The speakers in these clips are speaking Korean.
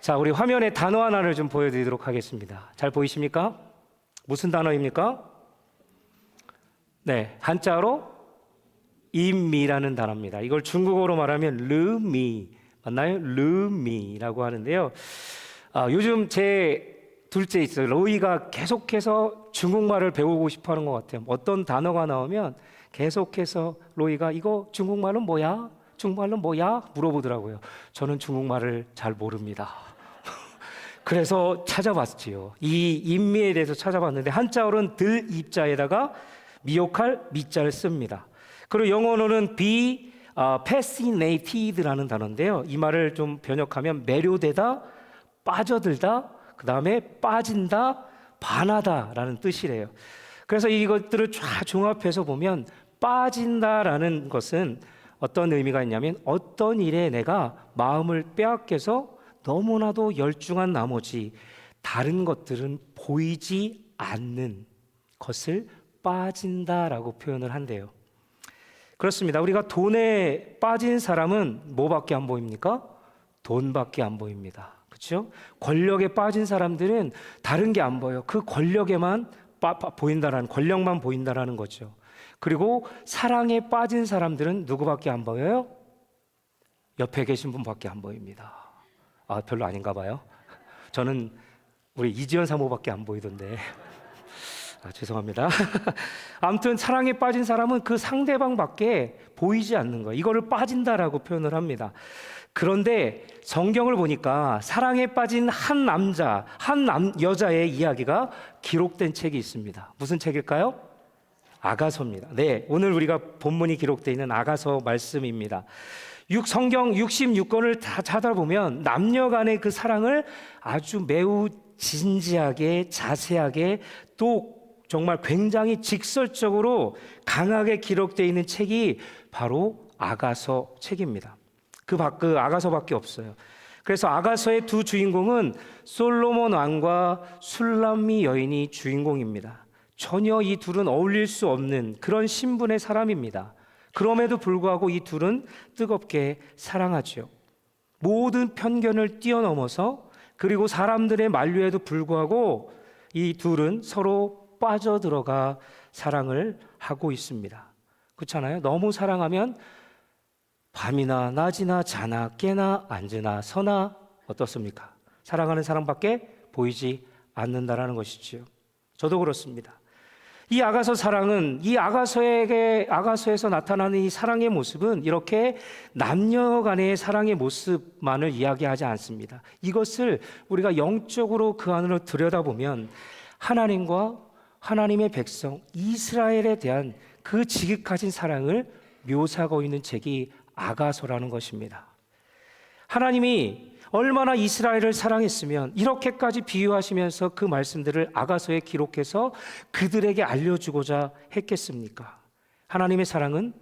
자, 우리 화면에 단어 하나를 좀 보여드리도록 하겠습니다. 잘 보이십니까? 무슨 단어입니까? 네, 한자어로 인미라는 단어입니다. 이걸 중국어로 말하면 르미, 맞나요? 르미라고 하는데요. 요즘 제 둘째 있어요. 로이가 계속해서 중국말을 배우고 싶어 하는 것 같아요. 어떤 단어가 나오면 계속해서 로이가 이거 중국말은 뭐야? 중국말은 뭐야? 물어보더라고요. 저는 중국말을 잘 모릅니다. 그래서 찾아봤지요. 이 인미에 대해서 찾아봤는데 한자어는 들 입자에다가 미혹할 미자를 씁니다. 그리고 영어로는 be fascinated라는 단어인데요. 이 말을 좀 번역하면 매료되다, 빠져들다, 그 다음에 빠진다, 반하다라는 뜻이래요. 그래서 이것들을 쫙 종합해서 보면 빠진다라는 것은 어떤 의미가 있냐면 어떤 일에 내가 마음을 빼앗겨서 너무나도 열중한 나머지 다른 것들은 보이지 않는 것을 빠진다라고 표현을 한대요. 그렇습니다. 우리가 돈에 빠진 사람은 뭐밖에 안 보입니까? 돈밖에 안 보입니다. 그렇죠? 권력에 빠진 사람들은 다른 게 안 보여요. 그 권력에만 보인다라는, 권력만 보인다라는 거죠. 그리고 사랑에 빠진 사람들은 누구밖에 안 보여요? 옆에 계신 분밖에 안 보입니다. 별로 아닌가 봐요. 저는 우리 이지연 사모밖에 안 보이던데. 죄송합니다. 아무튼 사랑에 빠진 사람은 그 상대방밖에 보이지 않는 거예요. 이거를 빠진다라고 표현을 합니다. 그런데 성경을 보니까 사랑에 빠진 한 남자, 여자의 이야기가 기록된 책이 있습니다. 무슨 책일까요? 아가서입니다. 네, 오늘 우리가 본문이 기록되어 있는 아가서 말씀입니다. 성경 66권을 다 찾아보면 남녀 간의 그 사랑을 아주 매우 진지하게, 자세하게, 또 정말 굉장히 직설적으로 강하게 기록되어 있는 책이 바로 아가서 책입니다. 그 아가서밖에 없어요. 그래서 아가서의 두 주인공은 솔로몬 왕과 술람미 여인이 주인공입니다. 전혀 이 둘은 어울릴 수 없는 그런 신분의 사람입니다. 그럼에도 불구하고 이 둘은 뜨겁게 사랑하죠. 모든 편견을 뛰어넘어서, 그리고 사람들의 만류에도 불구하고 이 둘은 서로 빠져들어가 사랑을 하고 있습니다. 그렇잖아요? 너무 사랑하면 밤이나 낮이나 자나 깨나 앉으나 서나 어떻습니까? 사랑하는 사람밖에 보이지 않는다라는 것이지요. 저도 그렇습니다. 이 아가서 사랑은, 이 아가서에서 나타나는 이 사랑의 모습은 이렇게 남녀 간의 사랑의 모습만을 이야기하지 않습니다. 이것을 우리가 영적으로 그 안으로 들여다보면 하나님과 하나님의 백성 이스라엘에 대한 그 지극하신 사랑을 묘사하고 있는 책이 아가서라는 것입니다. 하나님이 얼마나 이스라엘을 사랑했으면 이렇게까지 비유하시면서 그 말씀들을 아가서에 기록해서 그들에게 알려주고자 했겠습니까? 하나님의 사랑은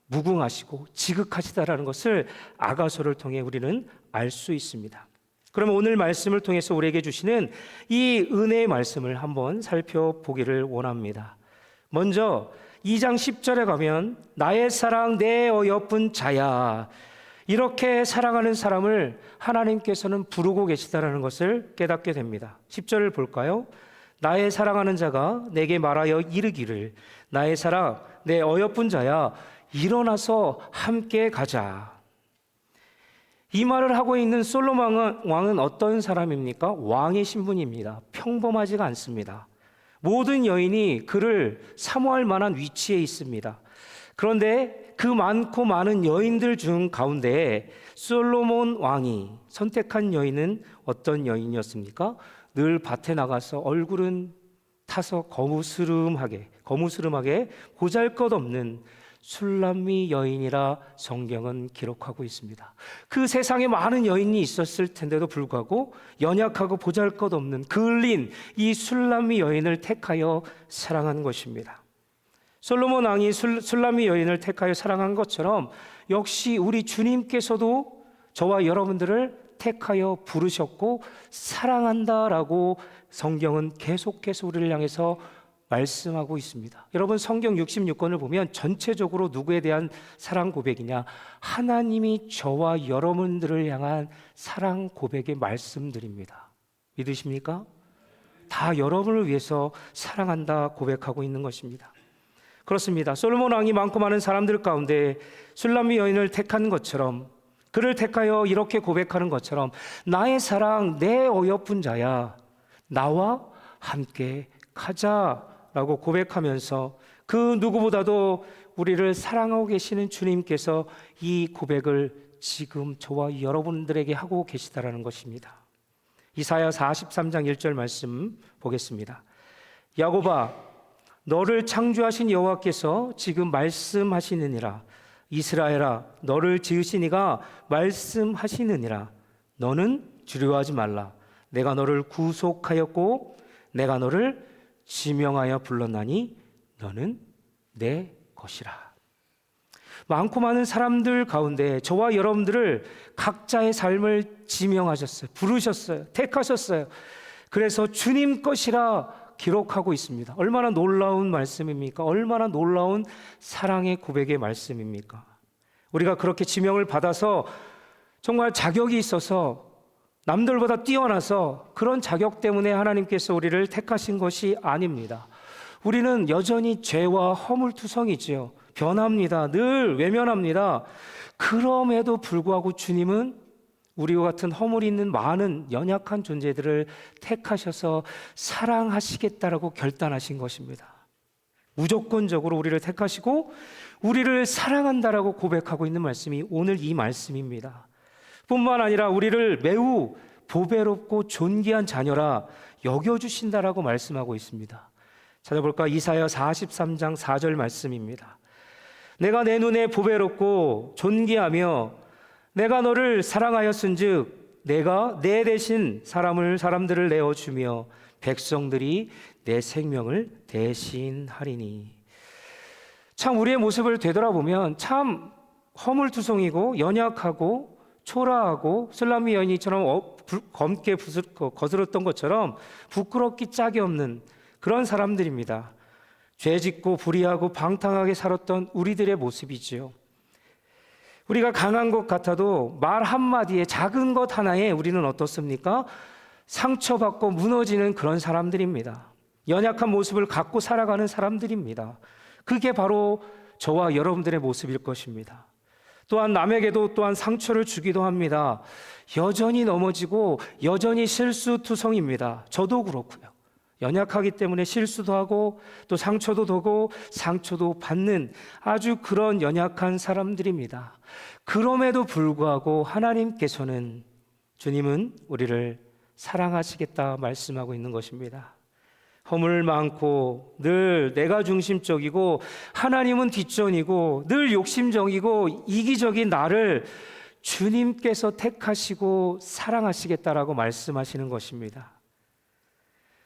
무궁하시고 지극하시다라는 것을 아가서를 통해 우리는 알 수 있습니다. 그러면 오늘 말씀을 통해서 우리에게 주시는 이 은혜의 말씀을 한번 살펴보기를 원합니다. 먼저 2장 10절에 가면 나의 사랑 내 어여쁜 자야, 이렇게 사랑하는 사람을 하나님께서는 부르고 계시다라는 것을 깨닫게 됩니다. 10절을 볼까요? 나의 사랑하는 자가 내게 말하여 이르기를 나의 사랑 내 어여쁜 자야 일어나서 함께 가자. 이 말을 하고 있는 솔로몬 왕은 어떤 사람입니까? 왕의 신분입니다. 평범하지가 않습니다. 모든 여인이 그를 사모할 만한 위치에 있습니다. 그런데 그 많고 많은 여인들 중 가운데 솔로몬 왕이 선택한 여인은 어떤 여인이었습니까? 늘 밭에 나가서 얼굴은 타서 거무스름하게 보잘것없는 술람미 여인이라 성경은 기록하고 있습니다. 그 세상에 많은 여인이 있었을 텐데도 불구하고 연약하고 보잘것없는 그을린 이 술람미 여인을 택하여 사랑한 것입니다. 솔로몬 왕이 술람미 여인을 택하여 사랑한 것처럼 역시 우리 주님께서도 저와 여러분들을 택하여 부르셨고 사랑한다라고 성경은 계속해서 우리를 향해서 말씀하고 있습니다. 여러분, 성경 66권을 보면 전체적으로 누구에 대한 사랑 고백이냐? 하나님이 저와 여러분들을 향한 사랑 고백의 말씀들입니다. 믿으십니까? 다 여러분을 위해서 사랑한다 고백하고 있는 것입니다. 그렇습니다. 솔로몬 왕이 많고 많은 사람들 가운데 술람미 여인을 택한 것처럼, 그를 택하여 이렇게 고백하는 것처럼, 나의 사랑, 내 어여쁜 자야, 나와 함께 가자라고 고백하면서 그 누구보다도 우리를 사랑하고 계시는 주님께서 이 고백을 지금 저와 여러분들에게 하고 계시다라는 것입니다. 이사야 43장 1절 말씀 보겠습니다. 야곱아, 너를 창조하신 여호와께서 지금 말씀하시느니라. 이스라엘아, 너를 지으신 이가 말씀하시느니라. 너는 두려워하지 말라. 내가 너를 구속하였고 내가 너를 지명하여 불렀나니 너는 내 것이라. 많고 많은 사람들 가운데 저와 여러분들을 각자의 삶을 지명하셨어요. 부르셨어요. 택하셨어요. 그래서 주님 것이라 기록하고 있습니다. 얼마나 놀라운 말씀입니까? 얼마나 놀라운 사랑의 고백의 말씀입니까? 우리가 그렇게 지명을 받아서 정말 자격이 있어서 남들보다 뛰어나서 그런 자격 때문에 하나님께서 우리를 택하신 것이 아닙니다. 우리는 여전히 죄와 허물투성이지요. 변합니다. 늘 외면합니다. 그럼에도 불구하고 주님은 우리와 같은 허물이 있는 많은 연약한 존재들을 택하셔서 사랑하시겠다라고 결단하신 것입니다. 무조건적으로 우리를 택하시고 우리를 사랑한다라고 고백하고 있는 말씀이 오늘 이 말씀입니다. 뿐만 아니라 우리를 매우 보배롭고 존귀한 자녀라 여겨주신다라고 말씀하고 있습니다. 찾아볼까? 이사야 43장 4절 말씀입니다. 내가 내 눈에 보배롭고 존귀하며 내가 너를 사랑하였은즉 내가 내 대신 사람들을 내어주며 백성들이 내 생명을 대신하리니. 참 우리의 모습을 되돌아보면 참 허물투성이고 연약하고 초라하고 술람미 여인이처럼 검게 거스렀던 것처럼 부끄럽기 짝이 없는 그런 사람들입니다. 죄짓고 불의하고 방탕하게 살았던 우리들의 모습이지요. 우리가 강한 것 같아도 말 한마디에, 작은 것 하나에 우리는 어떻습니까? 상처받고 무너지는 그런 사람들입니다. 연약한 모습을 갖고 살아가는 사람들입니다. 그게 바로 저와 여러분들의 모습일 것입니다. 또한 남에게도 또한 상처를 주기도 합니다. 여전히 넘어지고 여전히 실수투성입니다. 저도 그렇고요. 연약하기 때문에 실수도 하고 또 상처도 도고 상처도 받는 아주 그런 연약한 사람들입니다. 그럼에도 불구하고 하나님께서는, 주님은 우리를 사랑하시겠다 말씀하고 있는 것입니다. 허물 많고 늘 내가 중심적이고 하나님은 뒷전이고 늘 욕심적이고 이기적인 나를 주님께서 택하시고 사랑하시겠다라고 말씀하시는 것입니다.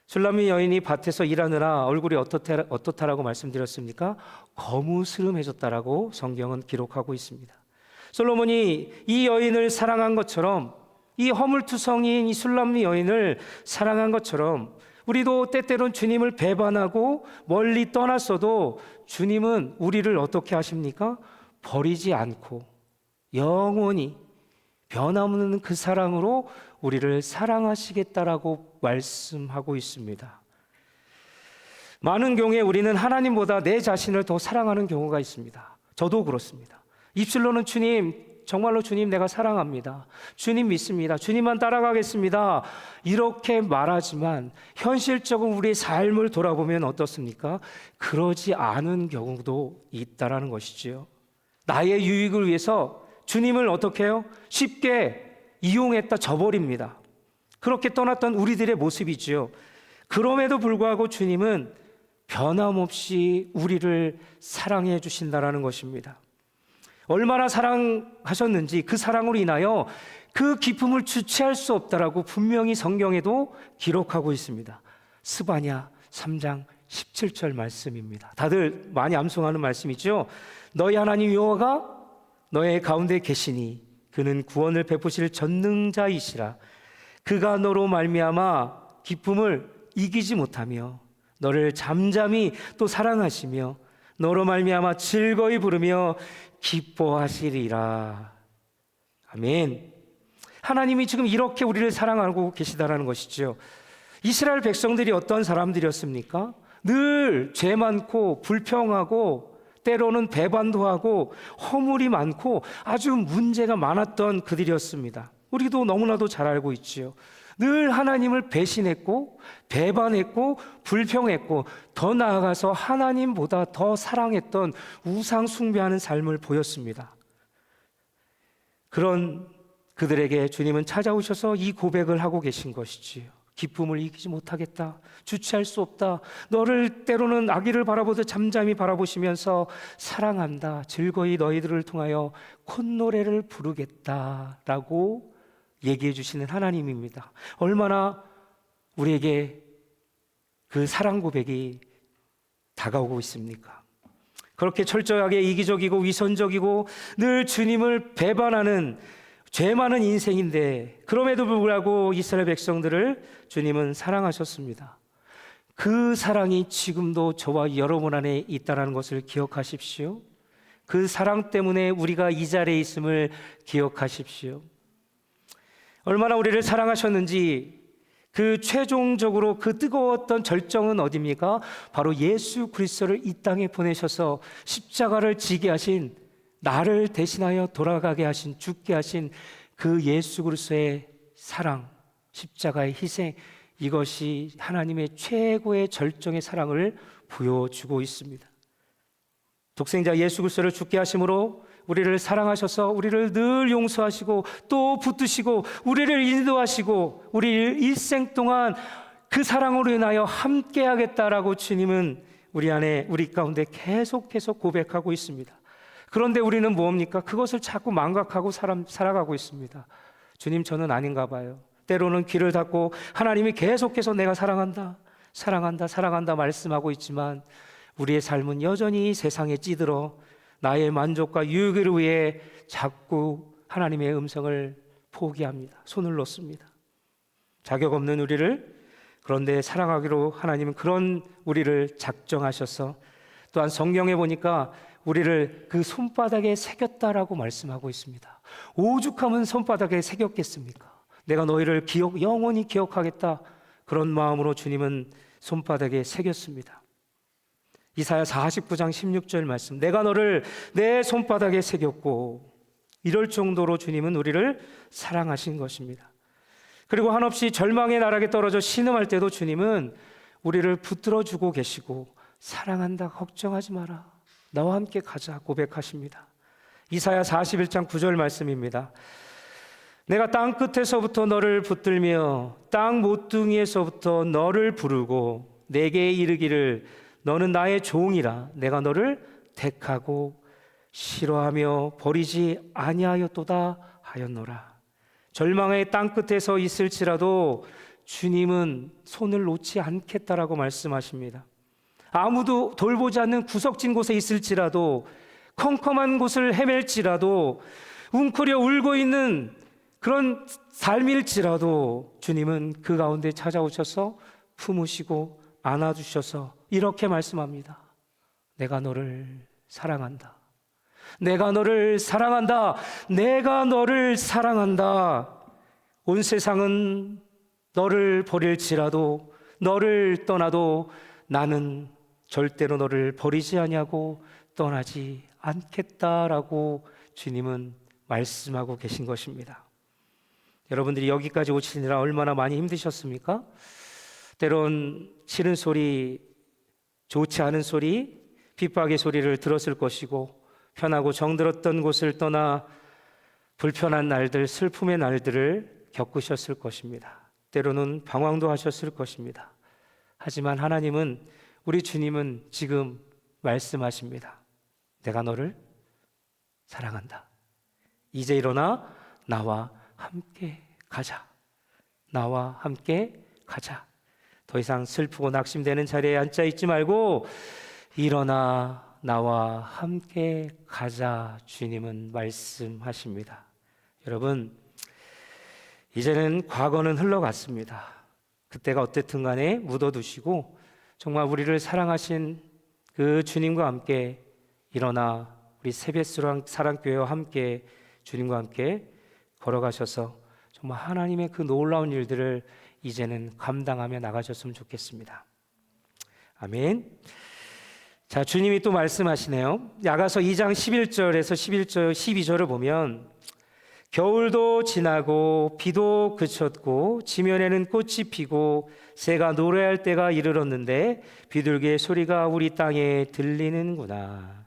술람미 여인이 밭에서 일하느라 얼굴이 어떻다라고 말씀드렸습니까? 거무스름해졌다라고 성경은 기록하고 있습니다. 솔로몬이 이 여인을 사랑한 것처럼, 이 허물투성이인 이 술람미 여인을 사랑한 것처럼 우리도 때때론 주님을 배반하고 멀리 떠났어도 주님은 우리를 어떻게 하십니까? 버리지 않고 영원히 변함없는 그 사랑으로 우리를 사랑하시겠다라고 말씀하고 있습니다. 많은 경우에 우리는 하나님보다 내 자신을 더 사랑하는 경우가 있습니다. 저도 그렇습니다. 입술로는 주님, 정말로 주님 내가 사랑합니다. 주님 믿습니다. 주님만 따라가겠습니다. 이렇게 말하지만 현실적으로 우리의 삶을 돌아보면 어떻습니까? 그러지 않은 경우도 있다라는 것이지요. 나의 유익을 위해서 주님을 어떻게 해요? 쉽게 이용했다 저버립니다. 그렇게 떠났던 우리들의 모습이지요. 그럼에도 불구하고 주님은 변함없이 우리를 사랑해 주신다라는 것입니다. 얼마나 사랑하셨는지 그 사랑으로 인하여 그 기쁨을 주체할 수 없다라고 분명히 성경에도 기록하고 있습니다. 스바냐 3장 17절 말씀입니다. 다들 많이 암송하는 말씀이죠. 너희 하나님 여호와가 너의 가운데 계시니 그는 구원을 베푸실 전능자이시라. 그가 너로 말미암아 기쁨을 이기지 못하며 너를 잠잠히 또 사랑하시며 너로 말미암아 즐거이 부르며 기뻐하시리라. 아멘. 하나님이 지금 이렇게 우리를 사랑하고 계시다라는 것이죠. 이스라엘 백성들이 어떤 사람들이었습니까? 늘 죄 많고 불평하고 때로는 배반도 하고 허물이 많고 아주 문제가 많았던 그들이었습니다. 우리도 너무나도 잘 알고 있지요. 늘 하나님을 배신했고 배반했고 불평했고 더 나아가서 하나님보다 더 사랑했던 우상 숭배하는 삶을 보였습니다. 그런 그들에게 주님은 찾아오셔서 이 고백을 하고 계신 것이지요. 기쁨을 이기지 못하겠다. 주체할 수 없다. 너를 때로는 아기를 바라보듯 잠잠히 바라보시면서 사랑한다. 즐거이 너희들을 통하여 콧노래를 부르겠다라고 얘기해 주시는 하나님입니다. 얼마나 우리에게 그 사랑 고백이 다가오고 있습니까? 그렇게 철저하게 이기적이고 위선적이고 늘 주님을 배반하는 죄 많은 인생인데 그럼에도 불구하고 이스라엘 백성들을 주님은 사랑하셨습니다. 그 사랑이 지금도 저와 여러분 안에 있다는 것을 기억하십시오. 그 사랑 때문에 우리가 이 자리에 있음을 기억하십시오. 얼마나 우리를 사랑하셨는지 그 최종적으로 그 뜨거웠던 절정은 어디입니까? 바로 예수 그리스도를 이 땅에 보내셔서 십자가를 지게 하신, 나를 대신하여 돌아가게 하신, 죽게 하신 그 예수 그리스도의 사랑, 십자가의 희생, 이것이 하나님의 최고의 절정의 사랑을 보여주고 있습니다. 독생자 예수 그리스도를 죽게 하심으로 우리를 사랑하셔서 우리를 늘 용서하시고 또 붙드시고 우리를 인도하시고 우리 일생 동안 그 사랑으로 인하여 함께 하겠다라고 주님은 우리 안에, 우리 가운데 계속해서 고백하고 있습니다. 그런데 우리는 뭡니까? 그것을 자꾸 망각하고 살아가고 있습니다. 주님, 저는 아닌가 봐요. 때로는 귀를 닫고 하나님이 계속해서 내가 사랑한다, 사랑한다, 사랑한다 말씀하고 있지만 우리의 삶은 여전히 세상에 찌들어 나의 만족과 유익을 위해 자꾸 하나님의 음성을 포기합니다. 손을 놓습니다. 자격 없는 우리를 그런데 사랑하기로 하나님은 그런 우리를 작정하셔서, 또한 성경에 보니까 우리를 그 손바닥에 새겼다라고 말씀하고 있습니다. 오죽하면 손바닥에 새겼겠습니까? 내가 너희를 영원히 기억하겠다, 그런 마음으로 주님은 손바닥에 새겼습니다. 이사야 49장 16절 말씀, 내가 너를 내 손바닥에 새겼고, 이럴 정도로 주님은 우리를 사랑하신 것입니다. 그리고 한없이 절망의 나락에 떨어져 신음할 때도 주님은 우리를 붙들어주고 계시고, 사랑한다, 걱정하지 마라, 나와 함께 가자 고백하십니다. 이사야 41장 9절 말씀입니다. 내가 땅 끝에서부터 너를 붙들며 땅 모퉁이에서부터 너를 부르고 내게 이르기를 너는 나의 종이라, 내가 너를 택하고 싫어하며 버리지 아니하였도다 하였노라. 절망의 땅 끝에서 있을지라도 주님은 손을 놓지 않겠다라고 말씀하십니다. 아무도 돌보지 않는 구석진 곳에 있을지라도, 컴컴한 곳을 헤맬지라도, 웅크려 울고 있는 그런 삶일지라도 주님은 그 가운데 찾아오셔서 품으시고 안아주셔서 이렇게 말씀합니다. 내가 너를 사랑한다. 내가 너를 사랑한다. 내가 너를 사랑한다. 온 세상은 너를 버릴지라도, 너를 떠나도 나는 절대로 너를 버리지 아니하고 떠나지 않겠다라고 주님은 말씀하고 계신 것입니다. 여러분들이 여기까지 오시느라 얼마나 많이 힘드셨습니까? 때론 싫은 소리, 좋지 않은 소리, 핍박의 소리를 들었을 것이고, 편하고 정들었던 곳을 떠나 불편한 날들, 슬픔의 날들을 겪으셨을 것입니다. 때로는 방황도 하셨을 것입니다. 하지만 하나님은, 우리 주님은 지금 말씀하십니다. 내가 너를 사랑한다. 이제 일어나 나와 함께 가자. 나와 함께 가자. 더 이상 슬프고 낙심되는 자리에 앉아 있지 말고 일어나 나와 함께 가자. 주님은 말씀하십니다. 여러분, 이제는 과거는 흘러갔습니다. 그때가 어땠든 간에 묻어두시고 정말 우리를 사랑하신 그 주님과 함께 일어나 우리 세뱃사랑교회와 함께 주님과 함께 걸어가셔서 정말 하나님의 그 놀라운 일들을 이제는 감당하며 나가셨으면 좋겠습니다. 아멘. 자, 주님이 또 말씀하시네요. 야가서 2장 11절에서 12절을 보면 겨울도 지나고 비도 그쳤고 지면에는 꽃이 피고 새가 노래할 때가 이르렀는데 비둘기의 소리가 우리 땅에 들리는구나.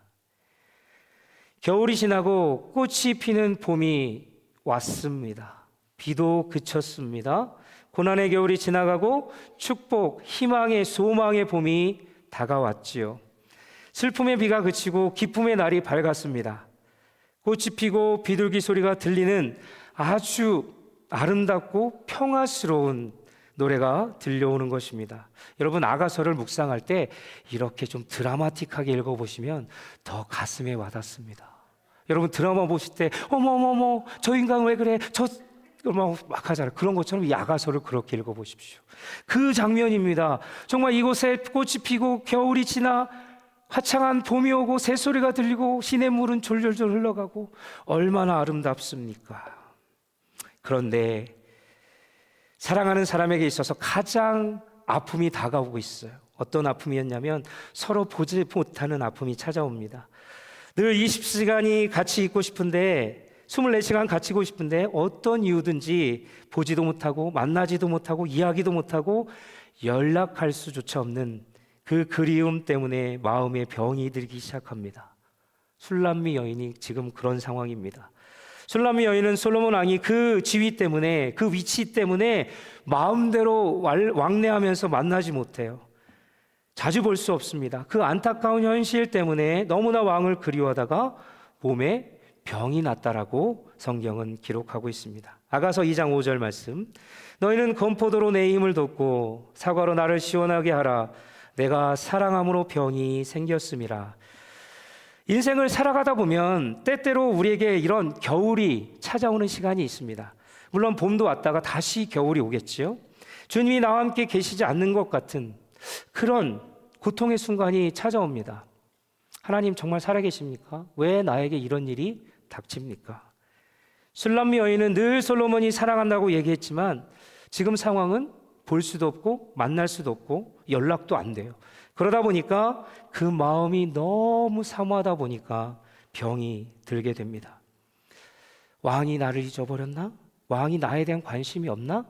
겨울이 지나고 꽃이 피는 봄이 왔습니다. 비도 그쳤습니다. 고난의 겨울이 지나가고 축복, 희망의 소망의 봄이 다가왔지요. 슬픔의 비가 그치고 기쁨의 날이 밝았습니다. 꽃이 피고 비둘기 소리가 들리는 아주 아름답고 평화스러운 노래가 들려오는 것입니다. 여러분, 아가서를 묵상할 때 이렇게 좀 드라마틱하게 읽어보시면 더 가슴에 와닿습니다. 여러분, 드라마 보실 때 어머머머 저 인간 왜 그래 저 막 하잖아요. 그런 것처럼 이 아가서를 그렇게 읽어보십시오. 그 장면입니다. 정말 이곳에 꽃이 피고 겨울이 지나 화창한 봄이 오고 새소리가 들리고 시냇물은 졸졸졸 흘러가고 얼마나 아름답습니까? 그런데 사랑하는 사람에게 있어서 가장 아픔이 다가오고 있어요. 어떤 아픔이었냐면 서로 보지 못하는 아픔이 찾아옵니다. 늘 20시간이 같이 있고 싶은데 24시간 같이 있고 싶은데 어떤 이유든지 보지도 못하고 만나지도 못하고 이야기도 못하고 연락할 수조차 없는 그 그리움 때문에 마음에 병이 들기 시작합니다. 술람미 여인이 지금 그런 상황입니다. 술람미 여인은 솔로몬 왕이 그 지위 때문에 그 위치 때문에 마음대로 왕래하면서 만나지 못해요. 자주 볼 수 없습니다. 그 안타까운 현실 때문에 너무나 왕을 그리워하다가 몸에 병이 났다라고 성경은 기록하고 있습니다. 아가서 2장 5절 말씀. 너희는 건포도로 내 힘을 돋고 사과로 나를 시원하게 하라. 내가 사랑함으로 병이 생겼음이라. 인생을 살아가다 보면 때때로 우리에게 이런 겨울이 찾아오는 시간이 있습니다. 물론 봄도 왔다가 다시 겨울이 오겠지요. 주님이 나와 함께 계시지 않는 것 같은 그런 고통의 순간이 찾아옵니다. 하나님 정말 살아계십니까? 왜 나에게 이런 일이 닥칩니까? 술람미 여인은 늘 솔로몬이 사랑한다고 얘기했지만 지금 상황은 볼 수도 없고 만날 수도 없고 연락도 안 돼요. 그러다 보니까 그 마음이 너무 사모하다 보니까 병이 들게 됩니다. 왕이 나를 잊어버렸나? 왕이 나에 대한 관심이 없나?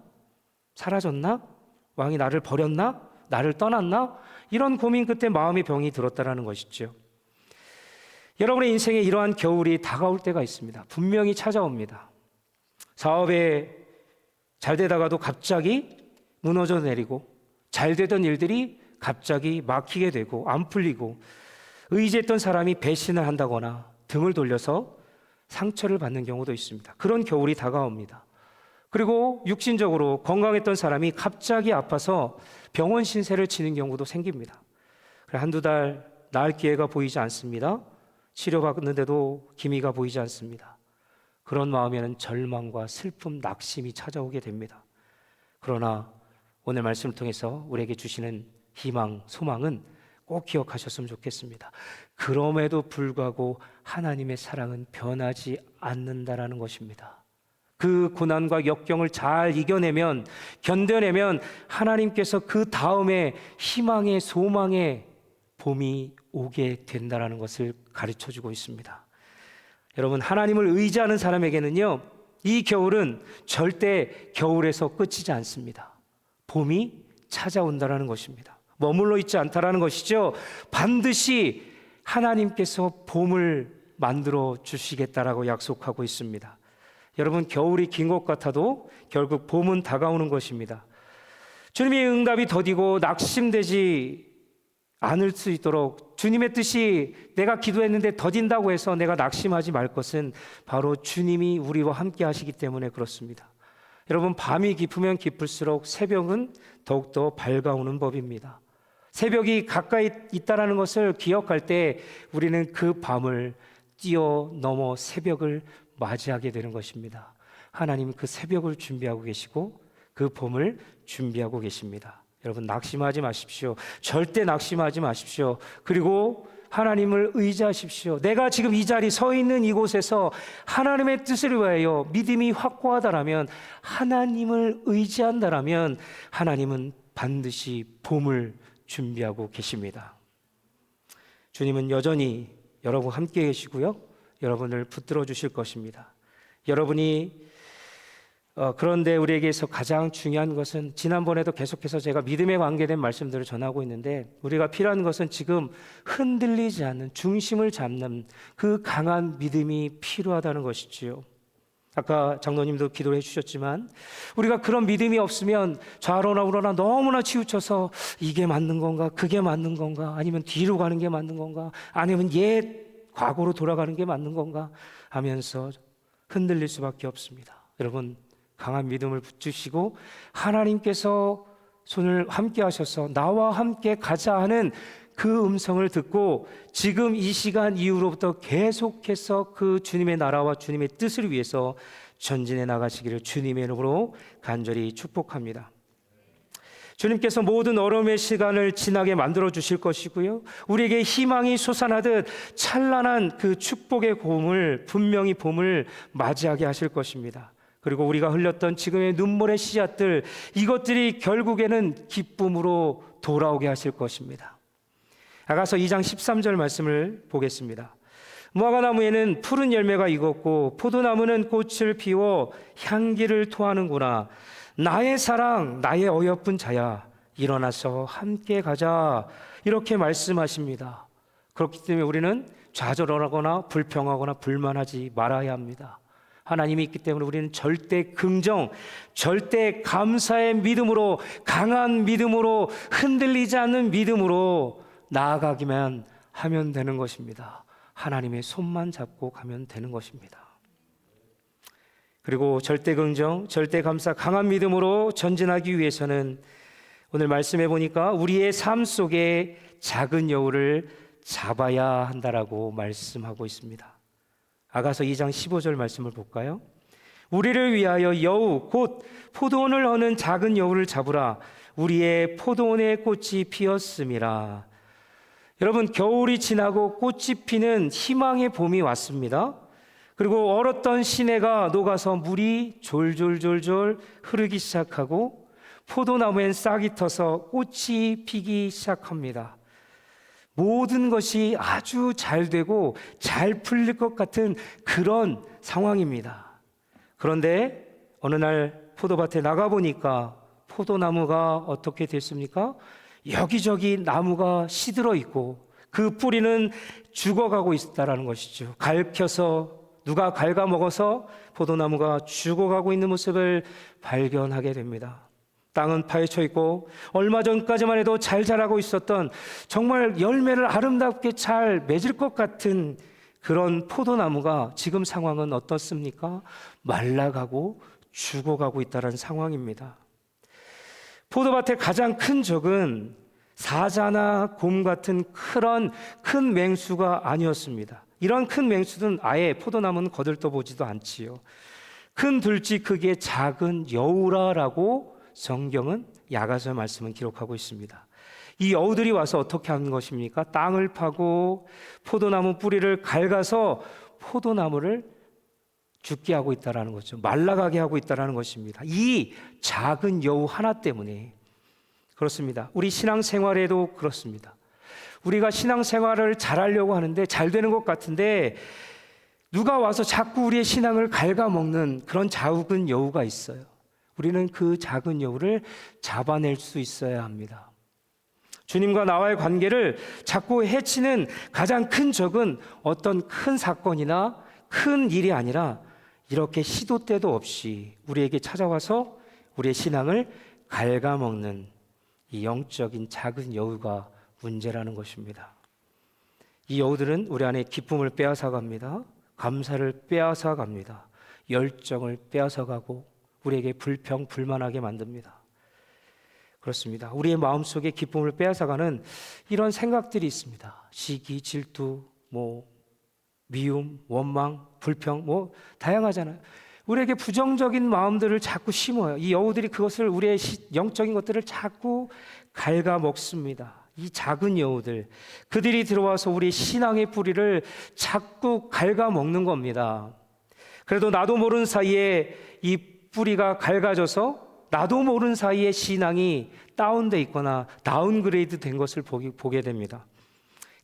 사라졌나? 왕이 나를 버렸나? 나를 떠났나? 이런 고민 끝에 마음의 병이 들었다라는 것이죠. 여러분의 인생에 이러한 겨울이 다가올 때가 있습니다. 분명히 찾아옵니다. 사업에 잘 되다가도 갑자기 무너져 내리고 잘 되던 일들이 갑자기 막히게 되고 안 풀리고 의지했던 사람이 배신을 한다거나 등을 돌려서 상처를 받는 경우도 있습니다. 그런 겨울이 다가옵니다. 그리고 육신적으로 건강했던 사람이 갑자기 아파서 병원 신세를 지는 경우도 생깁니다. 한두 달 나을 기회가 보이지 않습니다. 치료받는데도 기미가 보이지 않습니다. 그런 마음에는 절망과 슬픔, 낙심이 찾아오게 됩니다. 그러나 오늘 말씀을 통해서 우리에게 주시는 희망, 소망은 꼭 기억하셨으면 좋겠습니다. 그럼에도 불구하고 하나님의 사랑은 변하지 않는다라는 것입니다. 그 고난과 역경을 잘 이겨내면, 견뎌내면 하나님께서 그 다음에 희망의 소망의 봄이 오게 된다는 것을 가르쳐주고 있습니다. 여러분, 하나님을 의지하는 사람에게는요, 이 겨울은 절대 겨울에서 끝이지 않습니다. 봄이 찾아온다는 것입니다. 머물러 있지 않다라는 것이죠. 반드시 하나님께서 봄을 만들어 주시겠다라고 약속하고 있습니다. 여러분, 겨울이 긴 것 같아도 결국 봄은 다가오는 것입니다. 주님의 응답이 더디고 낙심되지 않을 수 있도록 주님의 뜻이 내가 기도했는데 더딘다고 해서 내가 낙심하지 말 것은 바로 주님이 우리와 함께 하시기 때문에 그렇습니다. 여러분, 밤이 깊으면 깊을수록 새벽은 더욱더 밝아오는 법입니다. 새벽이 가까이 있다는 것을 기억할 때 우리는 그 밤을 뛰어넘어 새벽을 맞이하게 되는 것입니다. 하나님은 그 새벽을 준비하고 계시고 그 봄을 준비하고 계십니다. 여러분, 낙심하지 마십시오. 절대 낙심하지 마십시오. 그리고 하나님을 의지하십시오. 내가 지금 이 자리 서 있는 이곳에서 하나님의 뜻을 위하여 믿음이 확고하다라면, 하나님을 의지한다라면 하나님은 반드시 봄을 준비하고 계십니다. 주님은 여전히 여러분 함께 계시고요, 여러분을 붙들어 주실 것입니다. 여러분이 그런데 우리에게서 가장 중요한 것은, 지난번에도 계속해서 제가 믿음에 관계된 말씀들을 전하고 있는데, 우리가 필요한 것은 지금 흔들리지 않는, 중심을 잡는 그 강한 믿음이 필요하다는 것이지요. 아까 장로님도 기도를 해주셨지만, 우리가 그런 믿음이 없으면 좌로나 우로나 너무나 치우쳐서 이게 맞는 건가, 그게 맞는 건가, 아니면 뒤로 가는 게 맞는 건가, 아니면 옛 과거로 돌아가는 게 맞는 건가 하면서 흔들릴 수밖에 없습니다. 여러분, 강한 믿음을 붙주시고 하나님께서 손을 함께 하셔서 나와 함께 가자 하는 그 음성을 듣고 지금 이 시간 이후로부터 계속해서 그 주님의 나라와 주님의 뜻을 위해서 전진해 나가시기를 주님의 이름으로 간절히 축복합니다. 주님께서 모든 어려움의 시간을 지나게 만들어 주실 것이고요, 우리에게 희망이 솟아나듯 찬란한 그 축복의 봄을, 분명히 봄을 맞이하게 하실 것입니다. 그리고 우리가 흘렸던 지금의 눈물의 씨앗들, 이것들이 결국에는 기쁨으로 돌아오게 하실 것입니다. 아가서 2장 13절 말씀을 보겠습니다. 무화과나무에는 푸른 열매가 익었고 포도나무는 꽃을 피워 향기를 토하는구나. 나의 사랑, 나의 어여쁜 자야, 일어나서 함께 가자. 이렇게 말씀하십니다. 그렇기 때문에 우리는 좌절하거나 불평하거나 불만하지 말아야 합니다. 하나님이 있기 때문에 우리는 절대 긍정, 절대 감사의 믿음으로, 강한 믿음으로, 흔들리지 않는 믿음으로 나아가기만 하면 되는 것입니다. 하나님의 손만 잡고 가면 되는 것입니다. 그리고 절대 긍정, 절대 감사, 강한 믿음으로 전진하기 위해서는 오늘 말씀해 보니까 우리의 삶 속에 작은 여우를 잡아야 한다라고 말씀하고 있습니다. 아가서 2장 15절 말씀을 볼까요? 우리를 위하여 여우, 곧 포도원을 허는 작은 여우를 잡으라. 우리의 포도원의 꽃이 피었음이라. 여러분, 겨울이 지나고 꽃이 피는 희망의 봄이 왔습니다. 그리고 얼었던 시내가 녹아서 물이 졸졸졸졸 흐르기 시작하고 포도나무엔 싹이 터서 꽃이 피기 시작합니다. 모든 것이 아주 잘 되고 잘 풀릴 것 같은 그런 상황입니다. 그런데 어느 날 포도밭에 나가보니까 포도나무가 어떻게 됐습니까? 여기저기 나무가 시들어 있고 그 뿌리는 죽어가고 있다는 것이죠. 갉혀서 누가 갉아먹어서 포도나무가 죽어가고 있는 모습을 발견하게 됩니다. 땅은 파헤쳐 있고 얼마 전까지만 해도 잘 자라고 있었던, 정말 열매를 아름답게 잘 맺을 것 같은 그런 포도나무가 지금 상황은 어떻습니까? 말라가고 죽어가고 있다는 상황입니다. 포도밭의 가장 큰 적은 사자나 곰 같은 그런 큰 맹수가 아니었습니다. 이런 큰 맹수는 아예 포도나무는 거들떠보지도 않지요. 큰 들쥐 크기의 작은 여우라라고 성경은, 야가서 말씀은 기록하고 있습니다. 이 여우들이 와서 어떻게 하는 것입니까? 땅을 파고 포도나무 뿌리를 갉아서 포도나무를 죽게 하고 있다는 거죠. 말라가게 하고 있다는 것입니다. 이 작은 여우 하나 때문에 그렇습니다. 우리 신앙생활에도 그렇습니다. 우리가 신앙생활을 잘하려고 하는데 잘 되는 것 같은데 누가 와서 자꾸 우리의 신앙을 갉아먹는 그런 작은 여우가 있어요. 우리는 그 작은 여우를 잡아낼 수 있어야 합니다. 주님과 나와의 관계를 자꾸 해치는 가장 큰 적은 어떤 큰 사건이나 큰 일이 아니라 이렇게 시도 때도 없이 우리에게 찾아와서 우리의 신앙을 갉아먹는 이 영적인 작은 여우가 문제라는 것입니다. 이 여우들은 우리 안에 기쁨을 빼앗아갑니다. 감사를 빼앗아갑니다. 열정을 빼앗아가고 우리에게 불평, 불만하게 만듭니다. 그렇습니다. 우리의 마음속에 기쁨을 빼앗아가는 이런 생각들이 있습니다. 시기, 질투, 미움, 원망, 불평, 다양하잖아요. 우리에게 부정적인 마음들을 자꾸 심어요. 이 여우들이 그것을 우리의 영적인 것들을 자꾸 갉아먹습니다. 이 작은 여우들, 그들이 들어와서 우리 신앙의 뿌리를 자꾸 갉아먹는 겁니다. 그래도 나도 모르는 사이에 이 뿌리가 갉아져서 나도 모르는 사이에 신앙이 다운돼 있거나 다운그레이드 된 것을 보게 됩니다.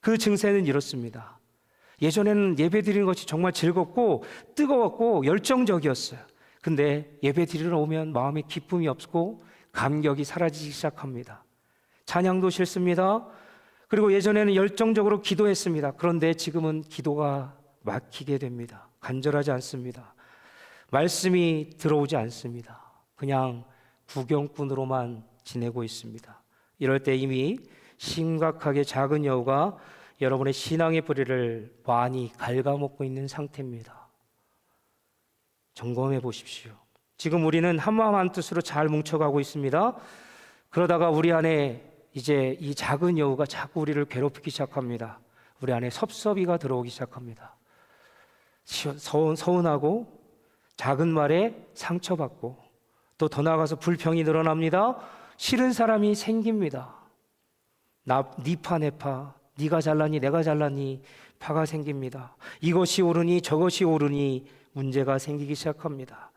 그 증세는 이렇습니다. 예전에는 예배 드리는 것이 정말 즐겁고 뜨거웠고 열정적이었어요. 근데 예배 드리러 오면 마음에 기쁨이 없고 감격이 사라지기 시작합니다. 찬양도 싫습니다. 그리고 예전에는 열정적으로 기도했습니다. 그런데 지금은 기도가 막히게 됩니다. 간절하지 않습니다. 말씀이 들어오지 않습니다. 그냥 구경꾼으로만 지내고 있습니다. 이럴 때 이미 심각하게 작은 여우가 여러분의 신앙의 뿌리를 많이 갉아먹고 있는 상태입니다. 점검해 보십시오. 지금 우리는 한마음 한뜻으로 잘 뭉쳐가고 있습니다. 그러다가 우리 안에 이제 이 작은 여우가 자꾸 우리를 괴롭히기 시작합니다. 우리 안에 섭섭이가 들어오기 시작합니다. 서운하고 작은 말에 상처받고 또 더 나아가서 불평이 늘어납니다. 싫은 사람이 생깁니다. 니파 내파, 네가 잘나니 내가 잘나니 파가 생깁니다. 이것이 옳으니 저것이 옳으니 문제가 생기기 시작합니다.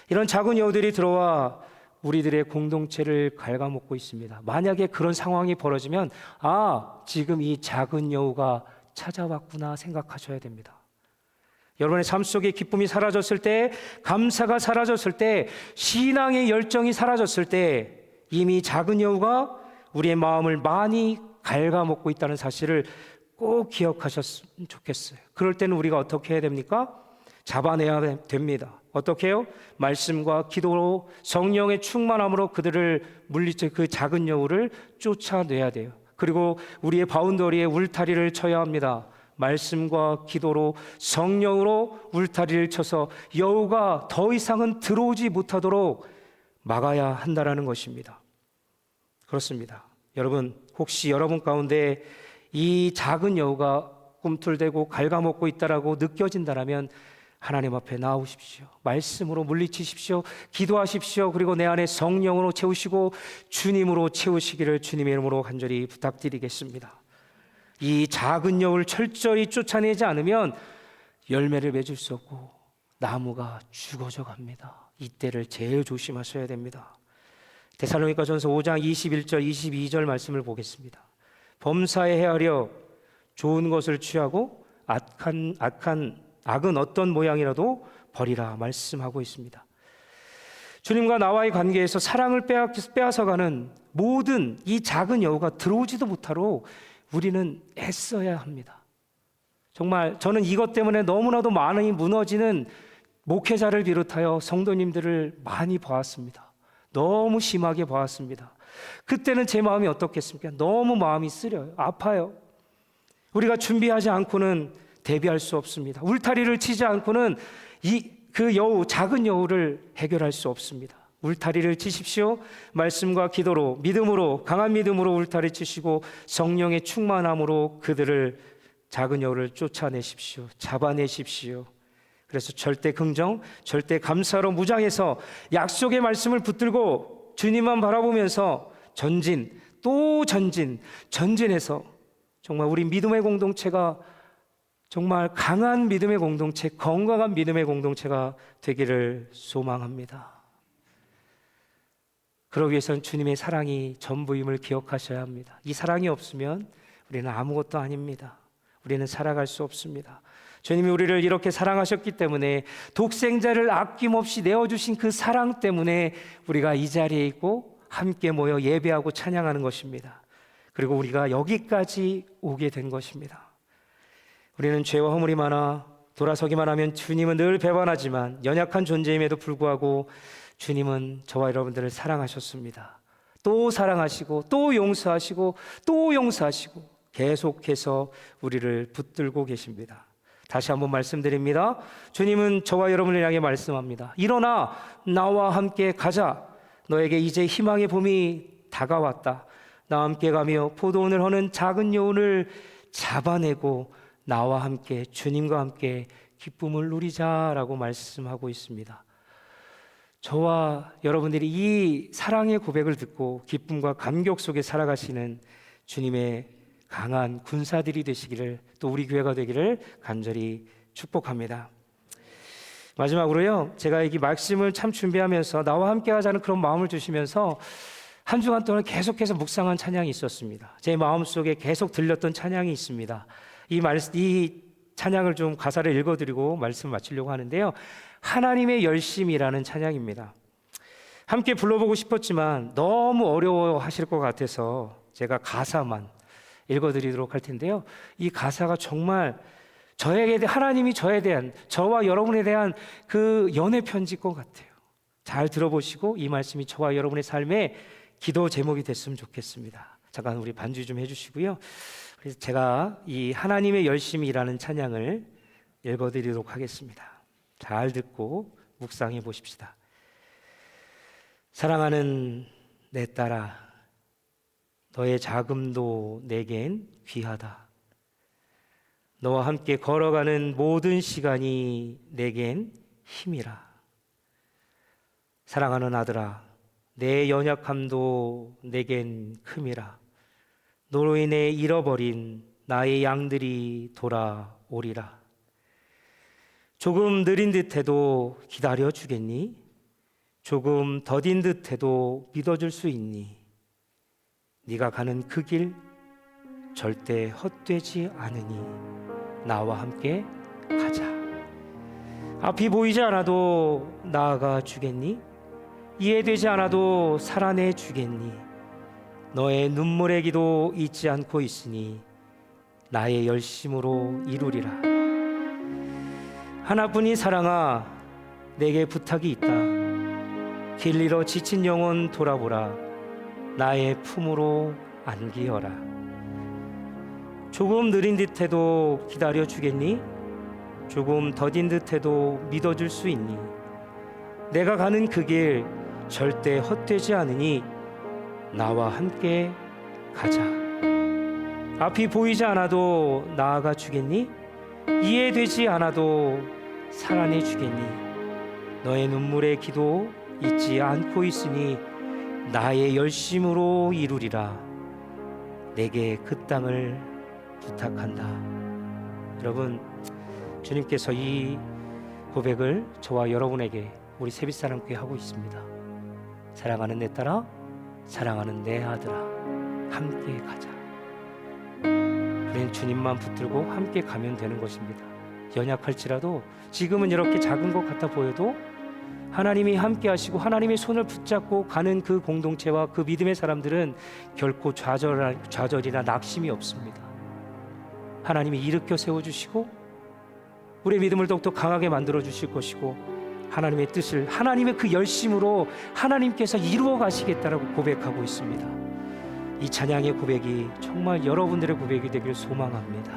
이런 작은 여우들이 들어와 우리들의 공동체를 갉아먹고 있습니다. 만약에 그런 상황이 벌어지면 지금 이 작은 여우가 찾아왔구나 생각하셔야 됩니다. 여러분의 삶 속에 기쁨이 사라졌을 때, 감사가 사라졌을 때, 신앙의 열정이 사라졌을 때 이미 작은 여우가 우리의 마음을 많이 갉아먹고 있다는 사실을 꼭 기억하셨으면 좋겠어요. 그럴 때는 우리가 어떻게 해야 됩니까? 잡아내야 됩니다. 어떻게 해요? 말씀과 기도로 성령의 충만함으로 그들을 물리쳐 그 작은 여우를 쫓아내야 돼요. 그리고 우리의 바운더리에 울타리를 쳐야 합니다. 말씀과 기도로 성령으로 울타리를 쳐서 여우가 더 이상은 들어오지 못하도록 막아야 한다라는 것입니다. 그렇습니다. 여러분, 혹시 여러분 가운데 이 작은 여우가 꿈틀대고 갉아먹고 있다라고 느껴진다라면 하나님 앞에 나오십시오. 말씀으로 물리치십시오. 기도하십시오. 그리고 내 안에 성령으로 채우시고 주님으로 채우시기를 주님의 이름으로 간절히 부탁드리겠습니다. 이 작은 여우를 철저히 쫓아내지 않으면 열매를 맺을 수 없고 나무가 죽어져 갑니다. 이때를 제일 조심하셔야 됩니다. 데살로니가전서 5장 21절 22절 말씀을 보겠습니다. 범사에 헤아려 좋은 것을 취하고 악은 어떤 모양이라도 버리라 말씀하고 있습니다. 주님과 나와의 관계에서 사랑을 빼앗아가는 모든 이 작은 여우가 들어오지도 못하도록 우리는 애써야 합니다. 정말 저는 이것 때문에 너무나도 많이 무너지는 목회자를 비롯하여 성도님들을 많이 보았습니다. 너무 심하게 보았습니다. 그때는 제 마음이 어떻겠습니까? 너무 마음이 쓰려요. 아파요. 우리가 준비하지 않고는 대비할 수 없습니다. 울타리를 치지 않고는 그 여우, 작은 여우를 해결할 수 없습니다. 울타리를 치십시오. 말씀과 기도로, 믿음으로, 강한 믿음으로 울타리 치시고 성령의 충만함으로 그들을, 작은 여우를 쫓아내십시오. 잡아내십시오. 그래서 절대 긍정, 절대 감사로 무장해서 약속의 말씀을 붙들고 주님만 바라보면서 전진, 또 전진해서 정말 우리 믿음의 공동체가 정말 강한 믿음의 공동체, 건강한 믿음의 공동체가 되기를 소망합니다. 그러기 위해서는 주님의 사랑이 전부임을 기억하셔야 합니다. 이 사랑이 없으면 우리는 아무것도 아닙니다. 우리는 살아갈 수 없습니다. 주님이 우리를 이렇게 사랑하셨기 때문에 독생자를 아낌없이 내어주신 그 사랑 때문에 우리가 이 자리에 있고 함께 모여 예배하고 찬양하는 것입니다. 그리고 우리가 여기까지 오게 된 것입니다. 우리는 죄와 허물이 많아 돌아서기만 하면 주님은 늘 배반하지만 연약한 존재임에도 불구하고 주님은 저와 여러분들을 사랑하셨습니다. 또 사랑하시고 또 용서하시고 또 용서하시고 계속해서 우리를 붙들고 계십니다. 다시 한번 말씀드립니다. 주님은 저와 여러분을 향해 말씀합니다. 일어나 나와 함께 가자. 너에게 이제 희망의 봄이 다가왔다. 나와 함께 가며 포도원을 허는 작은 여우를 잡아내고 나와 함께, 주님과 함께 기쁨을 누리자라고 말씀하고 있습니다. 저와 여러분들이 이 사랑의 고백을 듣고 기쁨과 감격 속에 살아가시는 주님의 강한 군사들이 되시기를, 또 우리 교회가 되기를 간절히 축복합니다. 마지막으로요, 제가 이 말씀을 참 준비하면서 나와 함께 하자는 그런 마음을 주시면서 한 주간 동안 계속해서 묵상한 찬양이 있었습니다. 제 마음속에 계속 들렸던 찬양이 있습니다. 이 찬양을 좀 가사를 읽어드리고 말씀 마치려고 하는데요, 하나님의 열심이라는 찬양입니다. 함께 불러보고 싶었지만 너무 어려워하실 것 같아서 제가 가사만 읽어드리도록 할 텐데요, 이 가사가 정말 하나님이 저에 대한, 저와 여러분에 대한 그 연애 편지일 것 같아요. 잘 들어보시고 이 말씀이 저와 여러분의 삶에 기도 제목이 됐으면 좋겠습니다. 잠깐 우리 반주 좀 해주시고요. 그래서 제가 이 하나님의 열심이라는 찬양을 읽어드리도록 하겠습니다. 잘 듣고 묵상해 보십시다. 사랑하는 내 딸아, 너의 자금도 내겐 귀하다. 너와 함께 걸어가는 모든 시간이 내겐 힘이라. 사랑하는 아들아, 내 연약함도 내겐 큼이라. 너로 인해 잃어버린 나의 양들이 돌아오리라. 조금 느린 듯해도 기다려 주겠니? 조금 더딘 듯해도 믿어줄 수 있니? 네가 가는 그 길 절대 헛되지 않으니 나와 함께 가자. 앞이 보이지 않아도 나아가 주겠니? 이해되지 않아도 살아내 주겠니? 너의 눈물의 기도 잊지 않고 있으니 나의 열심으로 이루리라. 하나뿐인 사랑아, 내게 부탁이 있다. 길 잃어 지친 영혼 돌아보라. 나의 품으로 안기어라. 조금 느린 듯해도 기다려 주겠니? 조금 더딘 듯해도 믿어줄 수 있니? 내가 가는 그 길 절대 헛되지 않으니 나와 함께 가자. 앞이 보이지 않아도 나아가 주겠니? 이해되지 않아도 살아내 주겠니? 너의 눈물의 기도 잊지 않고 있으니 나의 열심으로 이루리라. 내게 그 땅을 부탁한다. 여러분, 주님께서 이 고백을 저와 여러분에게, 우리 세빛사랑교회 하고 있습니다. 사랑하는 내 딸아, 사랑하는 내 아들아, 함께 가자. 우리는 주님만 붙들고 함께 가면 되는 것입니다. 연약할지라도, 지금은 이렇게 작은 것 같아 보여도 하나님이 함께 하시고 하나님의 손을 붙잡고 가는 그 공동체와 그 믿음의 사람들은 결코 좌절이나 낙심이 없습니다. 하나님이 일으켜 세워주시고 우리의 믿음을 더욱더 강하게 만들어 주실 것이고, 하나님의 뜻을, 하나님의 그 열심으로 하나님께서 이루어 가시겠다라고 고백하고 있습니다. 이 찬양의 고백이 정말 여러분들의 고백이 되길 소망합니다.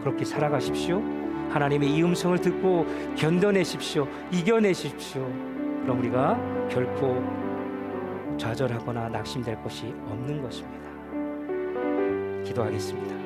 그렇게 살아가십시오. 하나님의 이 음성을 듣고 견뎌내십시오. 이겨내십시오. 그럼 우리가 결코 좌절하거나 낙심될 것이 없는 것입니다. 기도하겠습니다.